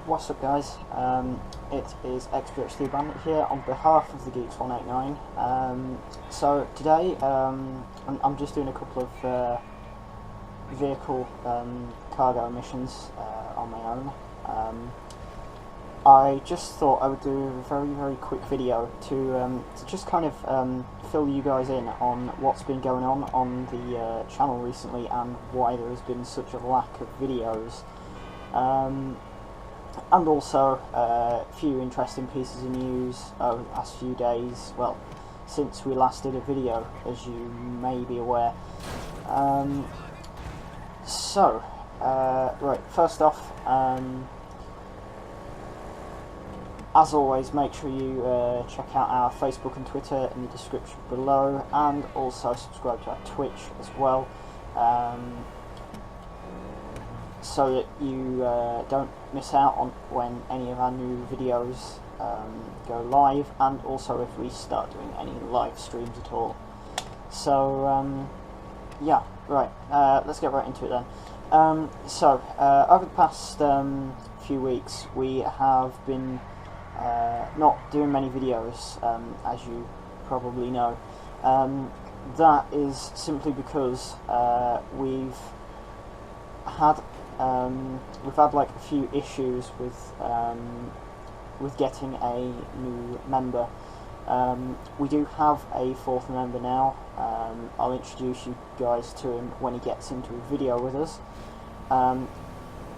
What's up, guys? It is XPH3 Bandit here on behalf of the Geeks 189. So today I'm just doing a couple of vehicle cargo missions on my own. I just thought I would do a very quick video to just kind of fill you guys in on what's been going on the channel recently and why there has been such a lack of videos. And also a few interesting pieces of news over the past few days, well, since we last did a video, as you may be aware. Right, first off, as always, make sure you check out our Facebook and Twitter in the description below, and also subscribe to our Twitch as well, so that you don't miss out on when any of our new videos go live, and also if we start doing any live streams at all. So yeah, right, let's get right into it then. Over the past few weeks we have been not doing many videos, as you probably know. That is simply because we've had like a few issues with getting a new member. We do have a fourth member now. I'll introduce you guys to him when he gets into a video with us.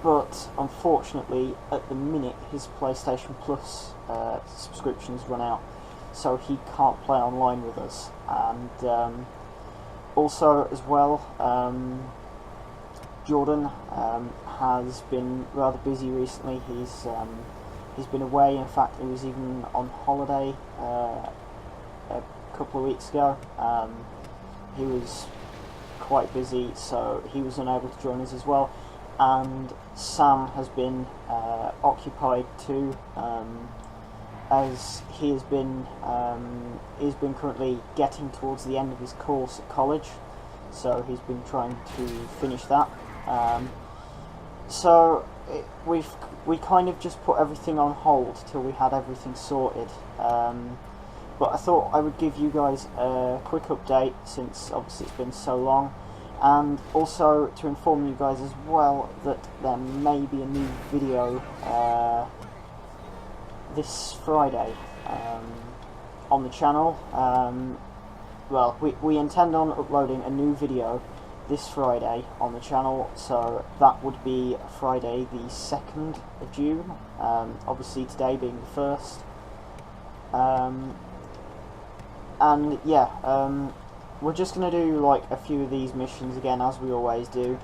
But unfortunately, at the minute, his PlayStation Plus subscription's run out, so he can't play online with us. And also, as well, Jordan has been rather busy recently. He's been away. In fact, he was even on holiday a couple of weeks ago. He was quite busy, so he was unable to join us as well. And Sam has been occupied too, as he's been currently getting towards the end of his course at college, so he's been trying to finish that. We kind of just put everything on hold till we had everything sorted. But I thought I would give you guys a quick update, since obviously it's been so long, and also to inform you guys as well that there may be a new video this Friday on the channel. Well, we intend on uploading a new video this Friday on the channel, so that would be Friday the 2nd of June, obviously today being the 1st. And yeah, we're just going to do like a few of these missions again, as we always do,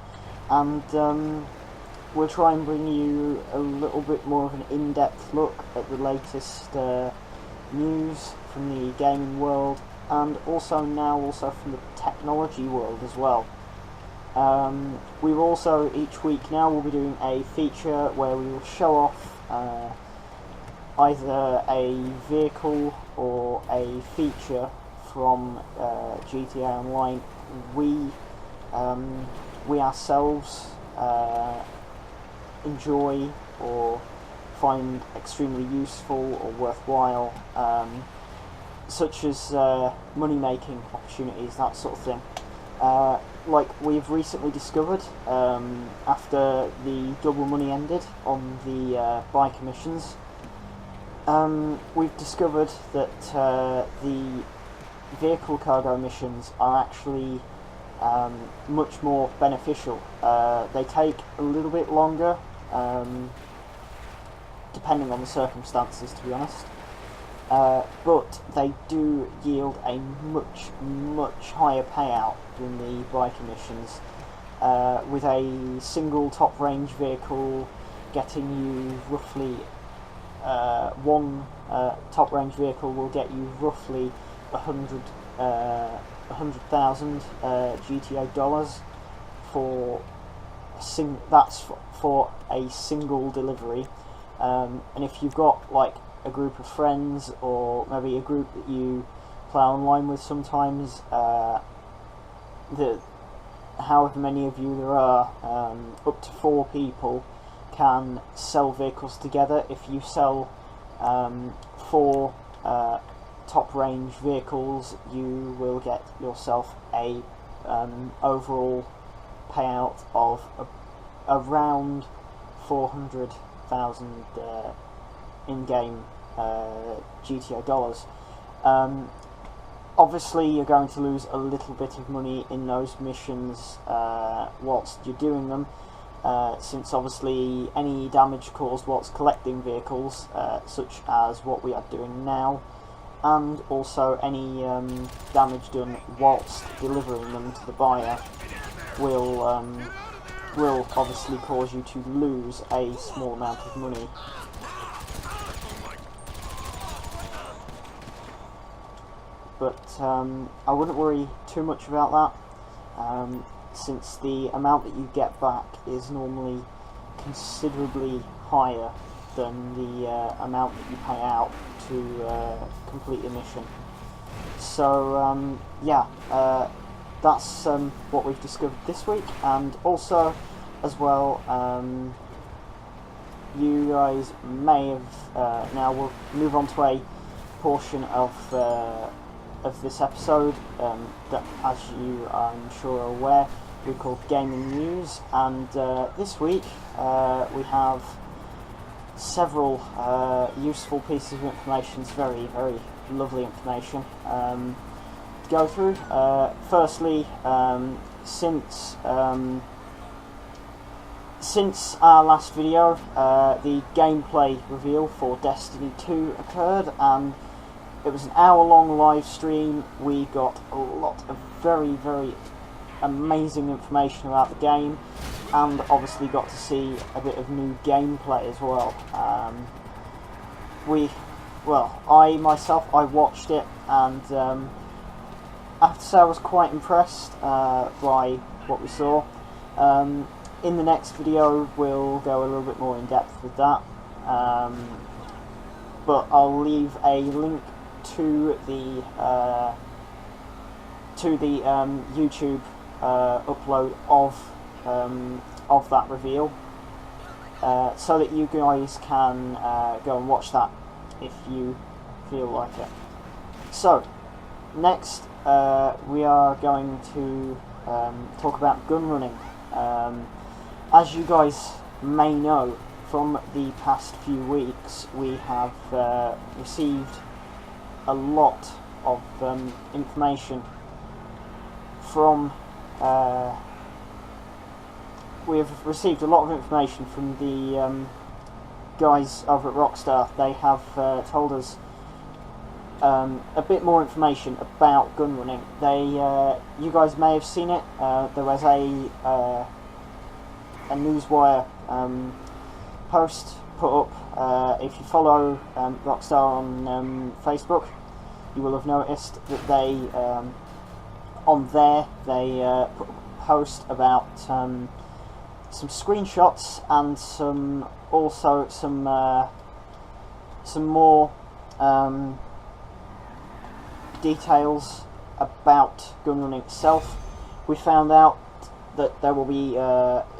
and we'll try and bring you a little bit more of an in-depth look at the latest news from the gaming world, and also from the technology world as well. We've also, each week now, we'll be doing a feature where we will show off either a vehicle or a feature from GTA Online we ourselves enjoy or find extremely useful or worthwhile, such as money-making opportunities, that sort of thing. Like we've recently discovered, after the double money ended on the biker missions, we've discovered that the vehicle cargo missions are actually much more beneficial. They take a little bit longer, depending on the circumstances, to be honest. But they do yield a much higher payout than the biker missions, with a single top range vehicle getting you roughly one top range vehicle will get you roughly 100,000 GTA dollars for for a single delivery. And if you've got like a group of friends, or maybe a group that you play online with sometimes, however many of you there are, up to 4 people, can sell vehicles together. If you sell 4 top range vehicles, you will get yourself a overall payout of around 400,000 in-game GTA dollars. Obviously you're going to lose a little bit of money in those missions whilst you're doing them, since obviously any damage caused whilst collecting vehicles, such as what we are doing now, and also any damage done whilst delivering them to the buyer will obviously cause you to lose a small amount of money. But I wouldn't worry too much about that, since the amount that you get back is normally considerably higher than the amount that you pay out to complete a mission. So yeah, that's what we've discovered this week. And also as well, you guys may have now we'll move on to a portion of this episode that, as you I'm sure are aware, we call gaming news. And this week we have several useful pieces of information. It's very, very lovely information to go through. Firstly, since our last video, the gameplay reveal for Destiny 2 occurred, and it was an hour-long live stream. We got a lot of very, very amazing information about the game, and obviously got to see a bit of new gameplay as well. I myself, I watched it, and I have to say I was quite impressed by what we saw. In the next video we'll go a little bit more in depth with that, but I'll leave a link to the YouTube upload of that reveal, so that you guys can go and watch that if you feel like it. So next we are going to talk about gun running. As you guys may know, from the past few weeks we have received a lot of information from we have received a lot of information from the guys over at Rockstar. They have told us a bit more information about gun running. You guys may have seen it. There was a Newswire post put up. If you follow Rockstar on Facebook, you will have noticed that they on there they put a post about some screenshots and some more details about gun running itself. We found out that there will be,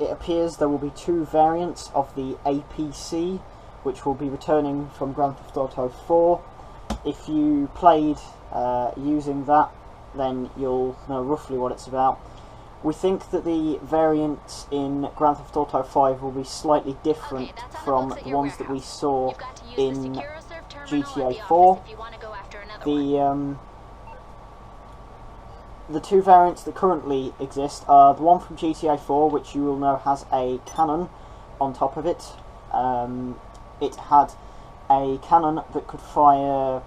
it appears there will be 2 variants of the APC, which will be returning from Grand Theft Auto 4. If you played using that, then you'll know roughly what it's about. We think that the variants in Grand Theft Auto 5 will be slightly different from the ones that we saw in GTA 4. The 2 variants that currently exist are the one from GTA 4, which you will know has a cannon on top of it. It had a cannon that could fire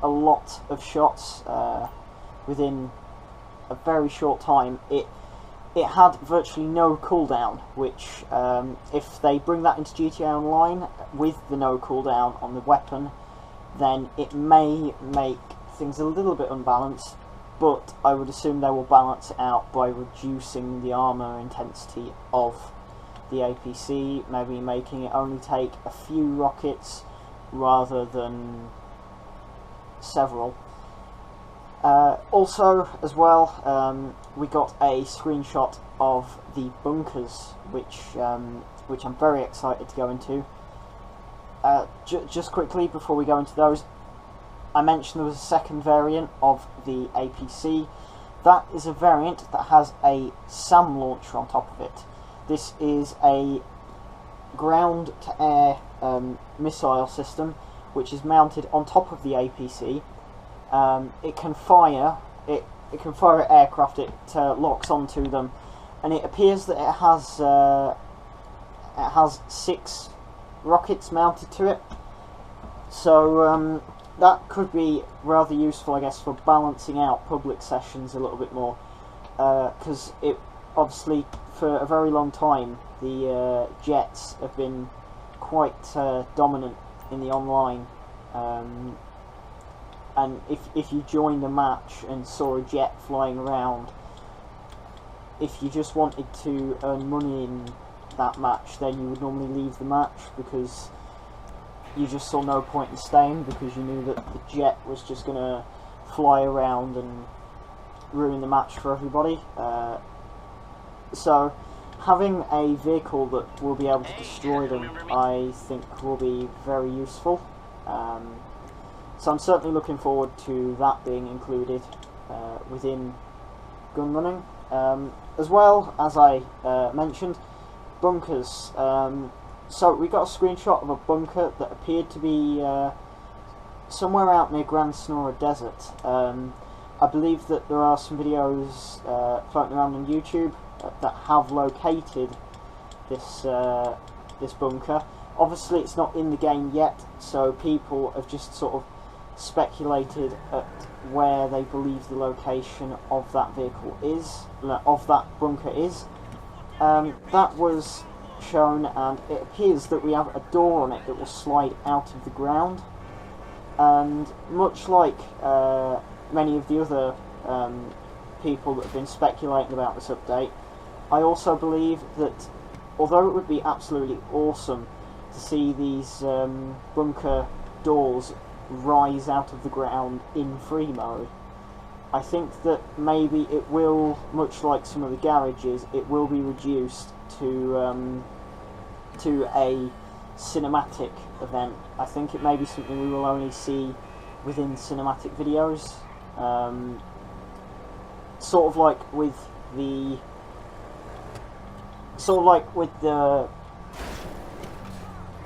a lot of shots within a very short time. It had virtually no cooldown, which if they bring that into GTA Online with the no cooldown on the weapon, then it may make things a little bit unbalanced, but I would assume they will balance it out by reducing the armor intensity of the APC, maybe making it only take a few rockets rather than several. Also, as well, we got a screenshot of the bunkers, which which I'm very excited to go into. Just quickly before we go into those, I mentioned there was a second variant of the APC. That is a variant that has a SAM launcher on top of it. This is a ground-to-air missile system which is mounted on top of the APC. It can fire at aircraft. It locks onto them, and it appears that it has 6 rockets mounted to it. So that could be rather useful, I guess, for balancing out public sessions a little bit more, because it obviously for a very long time the jets have been quite dominant in the online, and if you joined a match and saw a jet flying around, if you just wanted to earn money in that match, then you would normally leave the match because you just saw no point in staying, because you knew that the jet was just going to fly around and ruin the match for everybody. So having a vehicle that will be able to destroy them, I think will be very useful. So I'm certainly looking forward to that being included within gun running. As well, as I mentioned, bunkers. So we got a screenshot of a bunker that appeared to be somewhere out near Gran Sonora Desert. I believe that there are some videos floating around on YouTube that have located this bunker. Obviously it's not in the game yet, so people have just sort of speculated at where they believe the location of that vehicle is, of that bunker is. That was shown, and it appears that we have a door on it that will slide out of the ground, and much like many of the other people that have been speculating about this update, I also believe that although it would be absolutely awesome to see these bunker doors rise out of the ground in free mode, I think that maybe it will, much like some of the garages, it will be reduced to a cinematic event. I think it may be something we will only see within cinematic videos, sort of like with the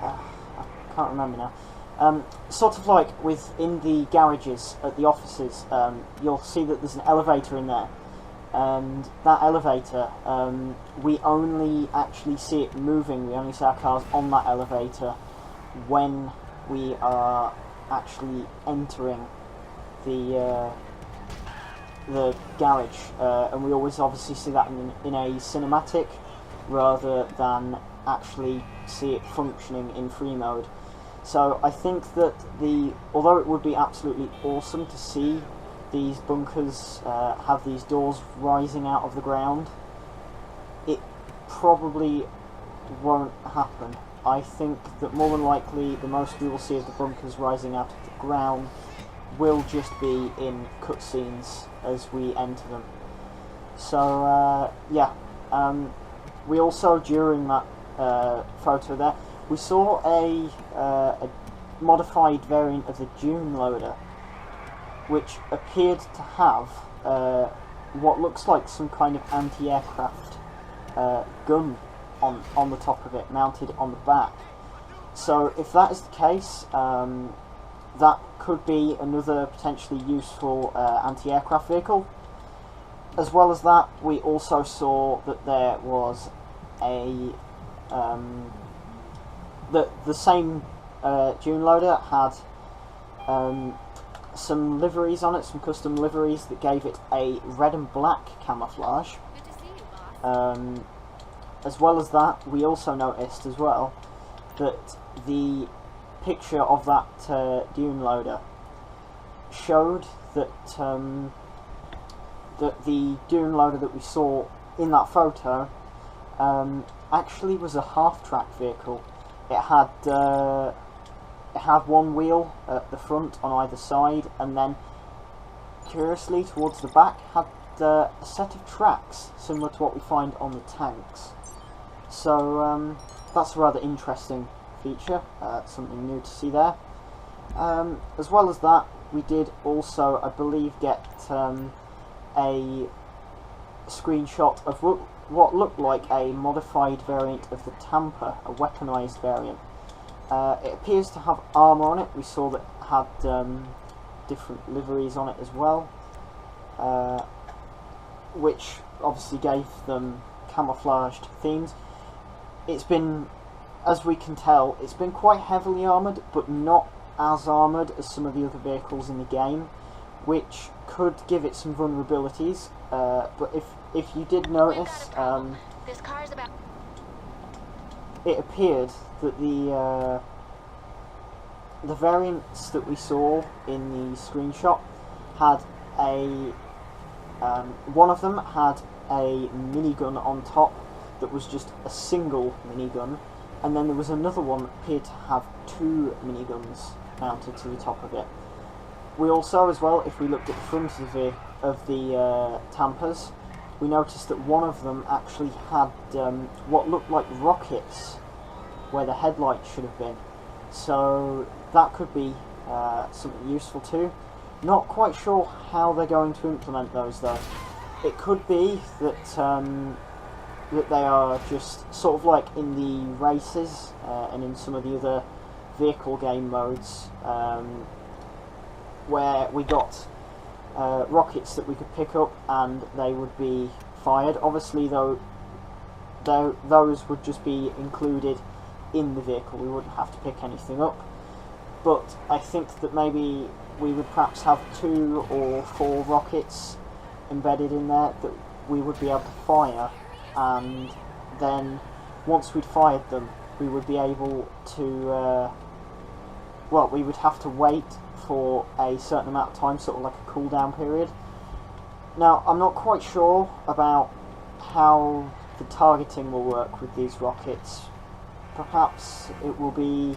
I can't remember now. Sort of like within the garages at the offices, you'll see that there's an elevator in there, and that elevator, we only actually see it moving, we only see our cars on that elevator when we are actually entering the garage, and we always obviously see that in a cinematic rather than actually see it functioning in free mode. So I think that although it would be absolutely awesome to see these bunkers have these doors rising out of the ground, it probably won't happen. I think that more than likely the most we will see of the bunkers rising out of the ground will just be in cutscenes as we enter them. So yeah, we also, during that photo there, we saw a modified variant of the Dune loader, which appeared to have what looks like some kind of anti-aircraft gun on the top of it, mounted on the back. So if that is the case, that could be another potentially useful anti-aircraft vehicle. As well as that, we also saw that there was a the same Dune loader had some liveries on it, some custom liveries that gave it a red and black camouflage. Good to see you, boss. As well as that, we also noticed as well that the picture of that Dune loader showed that that the Dune loader that we saw in that photo actually was a half-track vehicle. It had one wheel at the front on either side, and then curiously towards the back had a set of tracks similar to what we find on the tanks. So that's a rather interesting feature, something new to see there. As well as that, we did also, I believe, get a screenshot of what looked like a modified variant of the Tamper, a weaponized variant. It appears to have armour on it. We saw that it had different liveries on it as well, which obviously gave them camouflaged themes. It's been, as we can tell, it's been quite heavily armoured, but not as armoured as some of the other vehicles in the game, which could give it some vulnerabilities. But if you did notice, This car's about. it appeared that the variants that we saw in the screenshot had a one of them had a minigun on top that was just a single minigun, and then there was another one that appeared to have two miniguns mounted to the top of it. We also, as well, if we looked at the front of the Tampers, we noticed that one of them actually had what looked like rockets where the headlights should have been. So that could be something useful too. Not quite sure how they're going to implement those though. It could be that that they are just sort of like in the races and in some of the other vehicle game modes, where we got rockets that we could pick up and they would be fired. Obviously though, those would just be included in the vehicle, we wouldn't have to pick anything up. But I think that maybe we would perhaps have 2 or 4 rockets embedded in there that we would be able to fire, and then once we'd fired them we would be able to well, we would have to wait for a certain amount of time, sort of like a cooldown period. Now, I'm not quite sure about how the targeting will work with these rockets. Perhaps it will be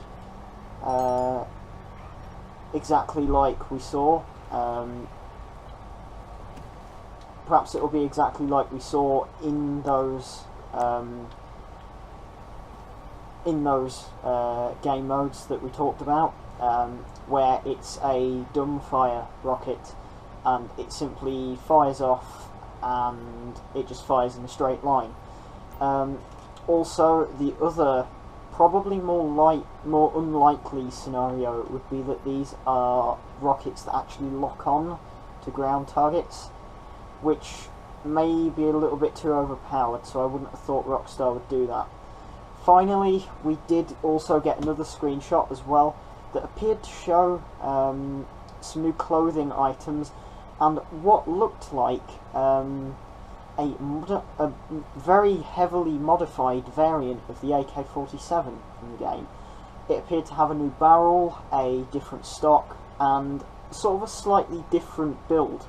exactly like we saw. Perhaps it will be exactly like we saw in those game modes that we talked about, where it's a dumbfire rocket and it simply fires off and it just fires in a straight line. Also, the other, probably more unlikely scenario would be that these are rockets that actually lock on to ground targets, which may be a little bit too overpowered, so I wouldn't have thought Rockstar would do that. Finally, we did also get another screenshot as well that appeared to show some new clothing items and what looked like a very heavily modified variant of the AK-47 in the game. It appeared to have a new barrel, a different stock, and sort of a slightly different build.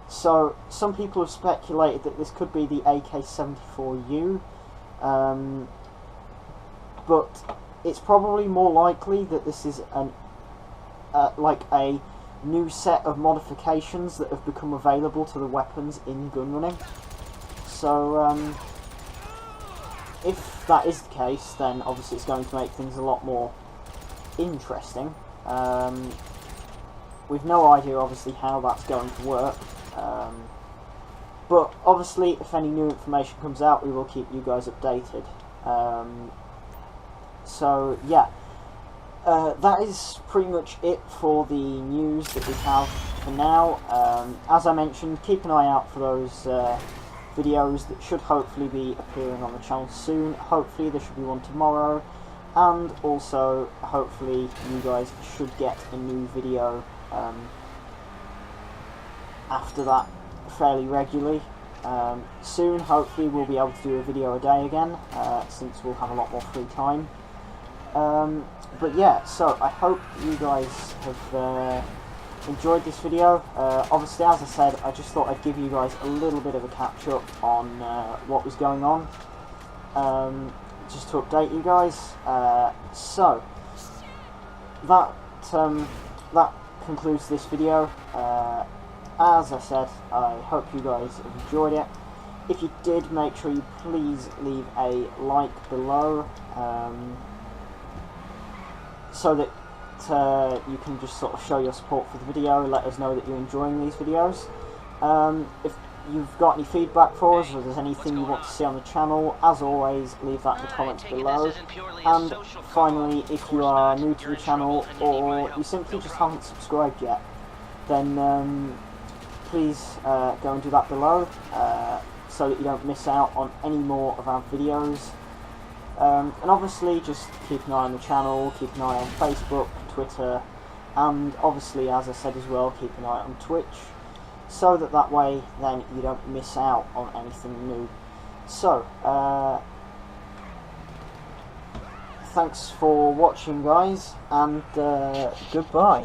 So some people have speculated that this could be the AK-74U, but it's probably more likely that this is like a new set of modifications that have become available to the weapons in gunrunning. So if that is the case, then obviously it's going to make things a lot more interesting. We've no idea obviously how that's going to work, but obviously if any new information comes out we will keep you guys updated. So yeah, that is pretty much it for the news that we have for now. As I mentioned, keep an eye out for those videos that should hopefully be appearing on the channel soon. Hopefully there should be one tomorrow, and also hopefully you guys should get a new video after that fairly regularly. Soon hopefully we'll be able to do a video a day again, since we'll have a lot more free time. But yeah, so I hope you guys have enjoyed this video. Obviously, as I said, I just thought I'd give you guys a little bit of a catch up on what was going on, just to update you guys. So that that concludes this video. As I said, I hope you guys have enjoyed it. If you did, make sure you please leave a like below, so that you can just sort of show your support for the video, let us know that you're enjoying these videos. If you've got any feedback for us, or there's anything you want to see on the channel, as always, leave that in the comments below. And finally, if you are new to the channel, or you simply just haven't subscribed yet, then please go and do that below, so that you don't miss out on any more of our videos. And obviously just keep an eye on the channel, keep an eye on Facebook, Twitter, and obviously, as I said as well, keep an eye on Twitch, so that way then you don't miss out on anything new. So, thanks for watching, guys, and goodbye.